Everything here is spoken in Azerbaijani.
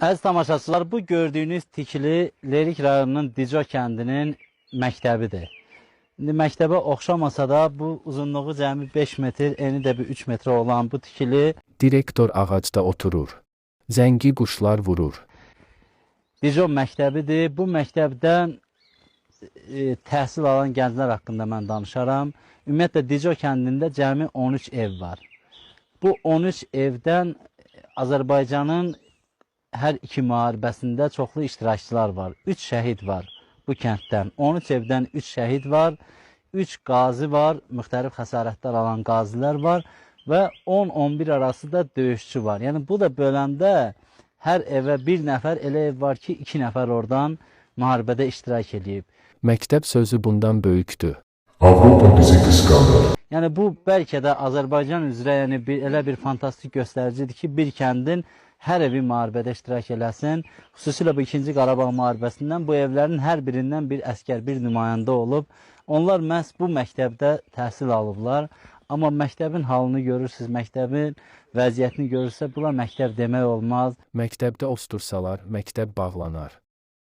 Əziz tamaşaçılar, bu gördüyünüz tikili Lerik rayonunun Dico kəndinin məktəbidir. İndi məktəbə oxşamasa da bu uzunluğu cəmi 5 metr, eni də bir 3 metr olan bu tikili Direktor ağacda oturur. Zəngi quşlar vurur. Dico məktəbidir. Bu məktəbdən təhsil alan gənclər haqqında mən danışaram. Ümumiyyətlə Dico kəndində cəmi 13 ev var. Bu 13 evdən Azərbaycanın hər iki müharibəsində çoxlu iştirakçılar var. 3 şəhid var bu kənddən. 13 evdən 3 şəhid var. 3 qazi var. Müxtəlif xəsarətlər alan qazilər var. Və 10-11 arası da döyüşçü var. Yəni bu da böləndə hər evə bir nəfər, elə ev var ki 2 nəfər oradan müharibədə iştirak edib. Məktəb sözü bundan böyükdür. Avropa bizi kıskanır. Yəni bu bəlkə də Azərbaycan üzrə elə bir fantastik göstəricidir ki, bir kəndin hər evi müharibədə iştirak eləsin. Xüsusilə bu 2-ci Qarabağ müharibəsindən bu evlərin hər birindən bir əsgər, bir nümayəndə olub. Onlar məhz bu məktəbdə təhsil alıblar. Amma məktəbin halını görürsünüz, məktəbin vəziyyətini görürsə, buna məktəb demək olmaz. Məktəbdə ostursalar, məktəb bağlanar.